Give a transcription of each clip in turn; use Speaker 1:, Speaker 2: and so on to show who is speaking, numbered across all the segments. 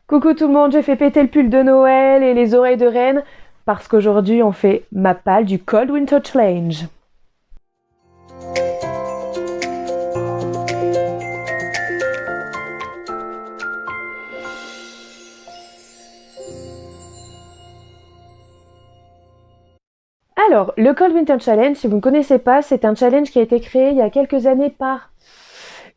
Speaker 1: Coucou tout le monde, j'ai fait péter le pull de Noël et les oreilles de reine parce qu'aujourd'hui on fait ma palle du Cold Winter Challenge. Alors, le Cold Winter Challenge, si vous ne connaissez pas, c'est un challenge qui a été créé il y a quelques années par,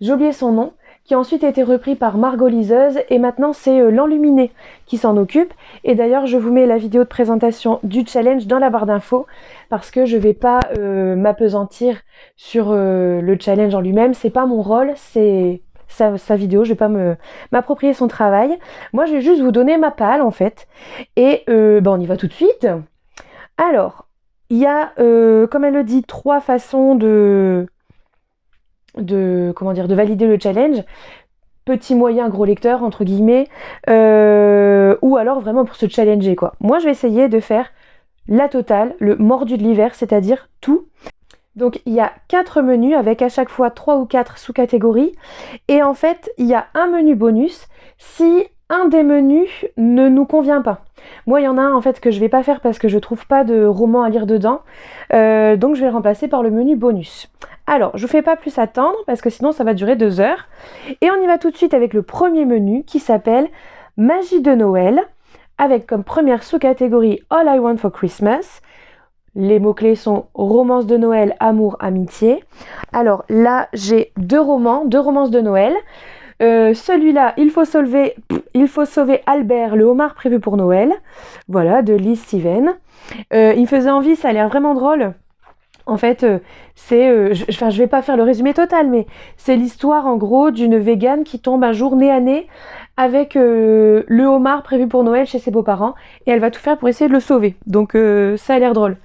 Speaker 1: j'ai oublié son nom, qui a ensuite été repris par Margot Liseuse et maintenant c'est l'Enluminé qui s'en occupe. Et d'ailleurs, je vous mets la vidéo de présentation du challenge dans la barre d'infos parce que je vais pas m'appesantir sur le challenge en lui-même. C'est pas mon rôle, c'est sa vidéo. Je vais pas m'approprier son travail. Moi, je vais juste vous donner ma palle en fait. Et on y va tout de suite. Alors, il y a, comme elle le dit, 3 façons de valider le challenge. Petit, moyen, gros lecteur, entre guillemets, ou alors vraiment pour se challenger, quoi. Moi, je vais essayer de faire la totale, le mordu de l'hiver, c'est-à-dire tout. Donc, il y a 4 menus avec à chaque fois 3 ou 4 sous-catégories. Et en fait, il y a un menu bonus si un des menus ne nous convient pas. Moi, il y en a un en fait que je vais pas faire parce que je trouve pas de roman à lire dedans. Donc, je vais le remplacer par le menu bonus. Alors, je vous fais pas plus attendre parce que sinon ça va durer 2 heures. Et on y va tout de suite avec le premier menu qui s'appelle Magie de Noël, avec comme première sous-catégorie All I Want for Christmas. Les mots-clés sont romance de Noël, amour, amitié. Alors là, j'ai 2 romances de Noël. Celui-là, il faut sauver Albert, le homard prévu pour Noël. Voilà, de Liz Steven. Il me faisait envie, ça a l'air vraiment drôle. En fait, je vais pas faire le résumé total, mais c'est l'histoire en gros d'une végane qui tombe un jour nez à nez avec le homard prévu pour Noël chez ses beaux-parents et elle va tout faire pour essayer de le sauver. Donc ça a l'air drôle.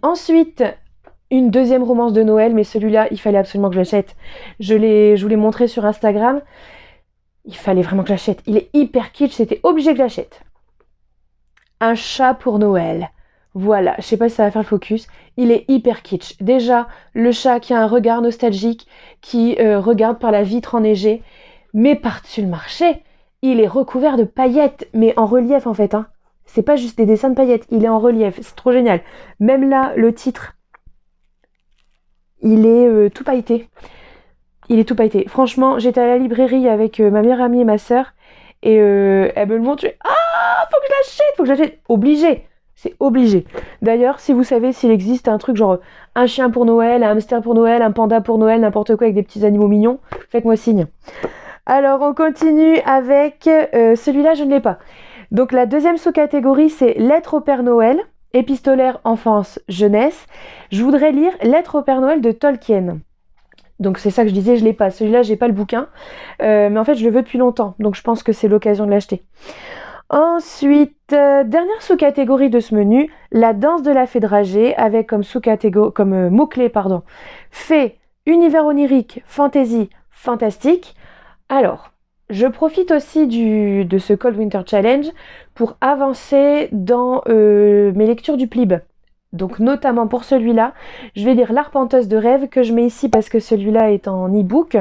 Speaker 1: Ensuite, une deuxième romance de Noël, mais celui-là, il fallait absolument que je l'achète. Je vous l'ai montré sur Instagram. Il fallait vraiment que je l'achète. Il est hyper kitsch, c'était obligé que je l'achète. Un chat pour Noël. Voilà, je sais pas si ça va faire le focus. Il est hyper kitsch. Déjà, le chat qui a un regard nostalgique, qui regarde par la vitre enneigée, mais par-dessus le marché, il est recouvert de paillettes, mais en relief en fait. Hein. C'est pas juste des dessins de paillettes, il est en relief. C'est trop génial. Même là, le titre, il est tout pailleté. Il est tout pailleté. Franchement, j'étais à la librairie avec ma meilleure amie et ma sœur, et elle me le montre. Faut que je l'achète. Obligé. C'est obligé. D'ailleurs, si vous savez s'il existe un truc genre un chien pour Noël, un hamster pour Noël, un panda pour Noël, n'importe quoi avec des petits animaux mignons, faites-moi signe. Alors, on continue avec celui-là, je ne l'ai pas. Donc, la deuxième sous-catégorie, c'est Lettres au Père Noël, épistolaire, enfance, jeunesse. Je voudrais lire Lettres au Père Noël de Tolkien. Donc, c'est ça que je disais, je l'ai pas. Celui-là, j'ai pas le bouquin. Mais en fait, je le veux depuis longtemps. Donc, je pense que c'est l'occasion de l'acheter. Ensuite, dernière sous-catégorie de ce menu, la danse de la fée dragée, avec comme mot-clé, fée, univers onirique, fantasy, fantastique. Alors, je profite aussi de ce Cold Winter Challenge pour avancer dans mes lectures du PLIB. Donc notamment pour celui-là, je vais lire L'Arpenteuse de rêve que je mets ici parce que celui-là est en e-book.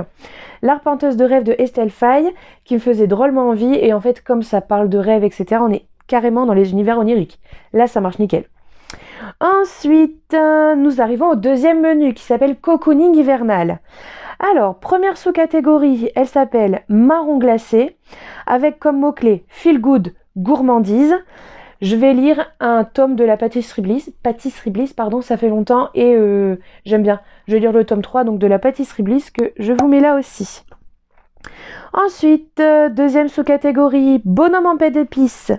Speaker 1: L'Arpenteuse de rêve de Estelle Faye qui me faisait drôlement envie et en fait comme ça parle de rêve etc. On est carrément dans les univers oniriques. Là ça marche nickel. Ensuite nous arrivons au deuxième menu qui s'appelle Cocooning hivernal. Alors première sous-catégorie elle s'appelle Marron glacé avec comme mot-clé feel good, gourmandise. Je vais lire un tome de la Pâtisserie Bliss, ça fait longtemps et j'aime bien. Je vais lire le tome 3 donc de la Pâtisserie Bliss que je vous mets là aussi. Ensuite, deuxième sous-catégorie, bonhomme en pain d'épices.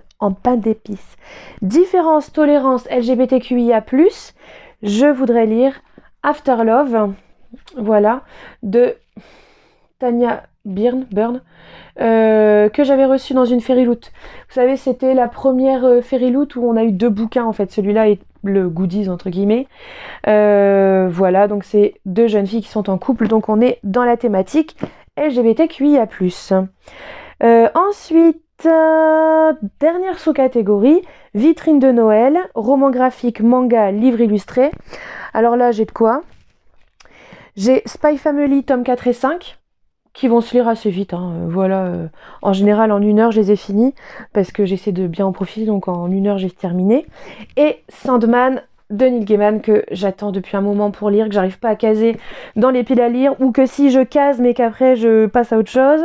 Speaker 1: Différence, tolérance, LGBTQIA+. Je voudrais lire After Love, voilà, de Tania Byrne, que j'avais reçu dans une Fairyloot. Vous savez, c'était la première Fairyloot où on a eu 2 bouquins en fait, celui-là est le goodies entre guillemets. Voilà, donc c'est 2 jeunes filles qui sont en couple, donc on est dans la thématique LGBTQIA+. Ensuite, dernière sous-catégorie, vitrine de Noël, roman graphique, manga, livre illustré. Alors là, j'ai de quoi. J'ai Spy Family tome 4 et 5. qui vont se lire assez vite, hein. Voilà. En général, en 1 heure, je les ai finis, parce que j'essaie de bien en profiter, donc en 1 heure, j'ai terminé. Et Sandman de Neil Gaiman, que j'attends depuis un moment pour lire, que j'arrive pas à caser dans les piles à lire, ou que si je case, mais qu'après je passe à autre chose.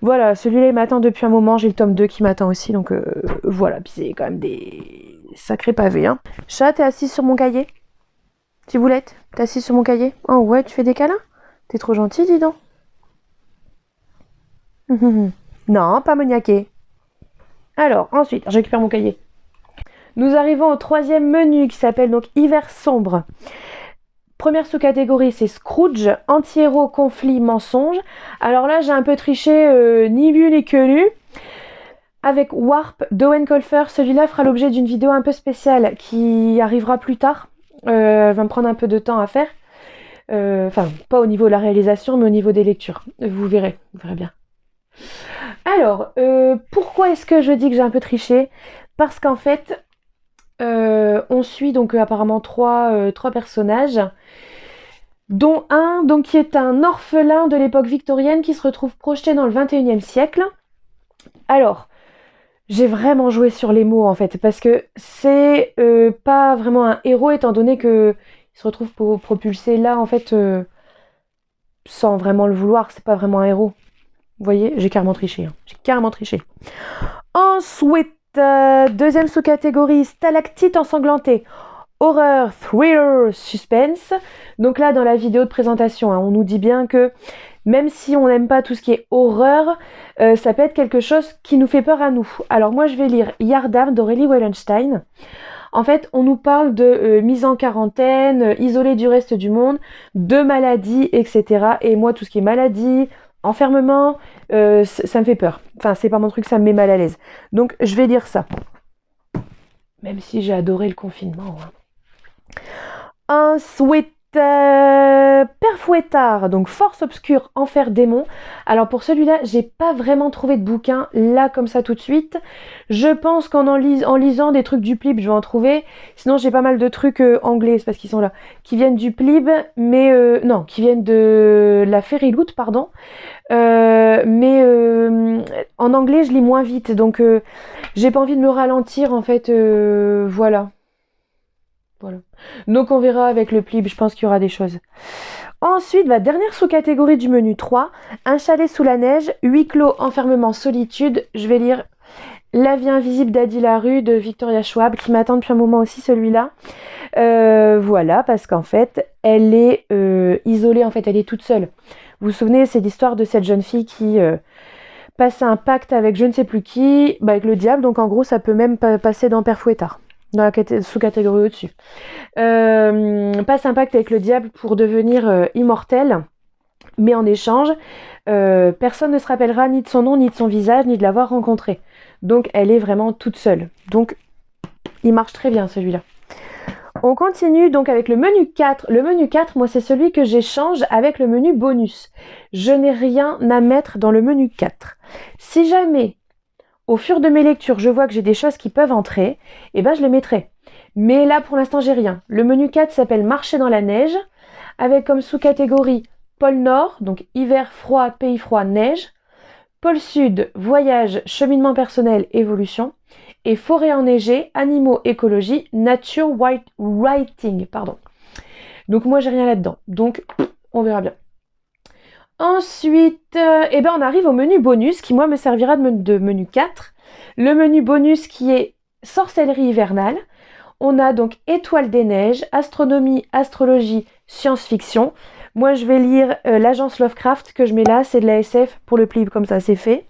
Speaker 1: Voilà, celui-là, il m'attend depuis un moment, j'ai le tome 2 qui m'attend aussi, donc voilà, puis c'est quand même des sacrés pavés, hein. Chat, t'es assise sur mon cahier? Tiboulette, t'es assise sur mon cahier? Oh ouais, tu fais des câlins? T'es trop gentil, dis donc. Non, pas maniaqué. Alors, ensuite, je récupère mon cahier. Nous arrivons au 3e menu qui s'appelle donc Hiver sombre. Première sous-catégorie, c'est Scrooge, anti-héros, conflit, mensonge. Alors là, j'ai un peu triché, ni vu ni connu. Avec Warp d'Owen Colfer, celui-là fera l'objet d'une vidéo un peu spéciale qui arrivera plus tard. Va me prendre un peu de temps à faire. Enfin, pas au niveau de la réalisation, mais au niveau des lectures. Vous verrez bien. Alors, pourquoi est-ce que je dis que j'ai un peu triché? Parce qu'en fait, on suit donc apparemment trois personnages, dont un donc, qui est un orphelin de l'époque victorienne qui se retrouve projeté dans le 21e siècle. Alors, j'ai vraiment joué sur les mots en fait, parce que c'est pas vraiment un héros étant donné qu'il se retrouve propulsé là en fait sans vraiment le vouloir, c'est pas vraiment un héros. Vous voyez, j'ai carrément triché. Ensuite, deuxième sous-catégorie, stalactite ensanglantée. Horreur, thriller, suspense. Donc là, dans la vidéo de présentation, hein, on nous dit bien que même si on n'aime pas tout ce qui est horreur, ça peut être quelque chose qui nous fait peur à nous. Alors moi, je vais lire Yardam d'Aurélie Wellenstein. En fait, on nous parle de mise en quarantaine, isolée du reste du monde, de maladies, etc. Et moi, tout ce qui est maladie, enfermement, ça me fait peur. Enfin, c'est pas mon truc, ça me met mal à l'aise. Donc, je vais lire ça. Même si j'ai adoré le confinement. Hein. Ensuite, Père Fouettard, donc Force Obscure, Enfer Démon. Alors pour celui-là, j'ai pas vraiment trouvé de bouquin là comme ça tout de suite. Je pense qu'en lisant des trucs du Plib, je vais en trouver. Sinon, j'ai pas mal de trucs anglais, c'est parce qu'ils sont là, qui viennent du Plib, mais non, qui viennent de la Fairyloot, pardon. Mais en anglais, je lis moins vite, donc j'ai pas envie de me ralentir en fait. Voilà. Donc on verra avec le Plib, je pense qu'il y aura des choses. Ensuite, la dernière sous-catégorie du menu 3, un chalet sous la neige, huis clos, enfermement, solitude. Je vais lire La vie invisible d'Adi Larue de Victoria Schwab, qui m'attend depuis un moment aussi celui-là. Voilà, parce qu'en fait, elle est isolée, en fait, elle est toute seule. Vous vous souvenez, c'est l'histoire de cette jeune fille qui passe un pacte avec je ne sais plus qui, avec le diable, donc en gros, ça peut même passer dans Père Fouettard. Dans la sous-catégorie au-dessus. Passe un pacte avec le diable pour devenir immortel, mais en échange, personne ne se rappellera ni de son nom, ni de son visage, ni de l'avoir rencontré. Donc elle est vraiment toute seule. Donc il marche très bien celui-là. On continue donc avec le menu 4. Le menu 4, moi c'est celui que j'échange avec le menu bonus. Je n'ai rien à mettre dans le menu 4. Si jamais au fur de mes lectures, je vois que j'ai des choses qui peuvent entrer, et ben je les mettrai. Mais là, pour l'instant, j'ai rien. Le menu 4 s'appelle Marcher dans la neige, avec comme sous-catégorie pôle Nord, donc hiver froid, pays froid, neige. Pôle Sud, voyage, cheminement personnel, évolution. Et forêt enneigée, animaux, écologie, nature, writing, pardon. Donc moi, j'ai rien là-dedans. Donc, on verra bien. Ensuite, on arrive au menu bonus qui, moi, me servira de menu 4. Le menu bonus qui est sorcellerie hivernale. On a donc Étoile des neiges, astronomie, astrologie, science-fiction. Moi, je vais lire l'agence Lovecraft que je mets là. C'est de la SF pour le Plib, comme ça, c'est fait.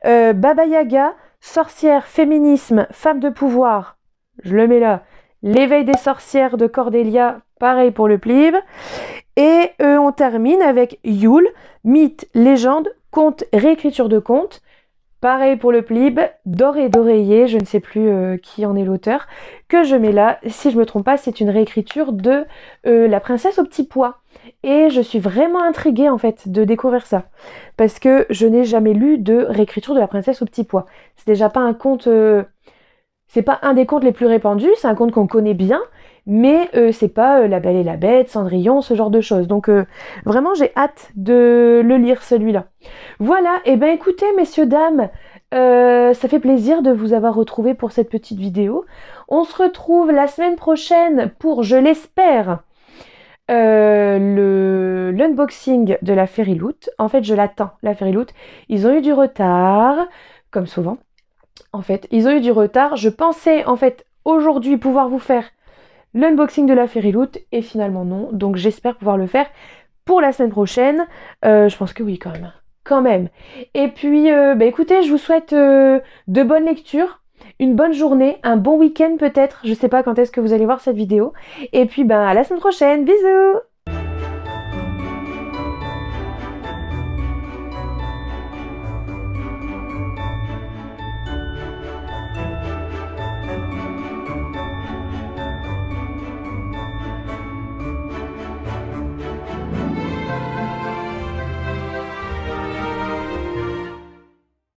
Speaker 1: Baba Yaga, sorcière, féminisme, femme de pouvoir. Je le mets là. L'éveil des sorcières de Cordélia, pareil pour le Plib. Et on termine avec Yule, mythe, légende, conte, réécriture de conte. Pareil pour le Plib, Doré d'oreiller, je ne sais plus qui en est l'auteur, que je mets là. Si je ne me trompe pas, c'est une réécriture de La princesse au petit pois. Et je suis vraiment intriguée en fait de découvrir ça. Parce que je n'ai jamais lu de réécriture de La princesse au petit pois. C'est déjà pas un conte c'est pas un des contes les plus répandus, c'est un conte qu'on connaît bien, mais c'est pas La Belle et la Bête, Cendrillon, ce genre de choses. Donc vraiment, j'ai hâte de le lire, celui-là. Voilà, et ben écoutez, messieurs, dames, ça fait plaisir de vous avoir retrouvé pour cette petite vidéo. On se retrouve la semaine prochaine pour, je l'espère, l'unboxing de la Fairy Loot. En fait, je l'attends, la Fairy Loot. Ils ont eu du retard, comme souvent. En fait, ils ont eu du retard. Je pensais, en fait, aujourd'hui pouvoir vous faire l'unboxing de la Fairy Loot, et finalement non. Donc, j'espère pouvoir le faire pour la semaine prochaine. Je pense que oui, quand même. Quand même. Et puis, bah, écoutez, je vous souhaite de bonnes lectures, une bonne journée, un bon week-end peut-être. Je sais pas quand est-ce que vous allez voir cette vidéo. Et puis, ben, à la semaine prochaine. Bisous!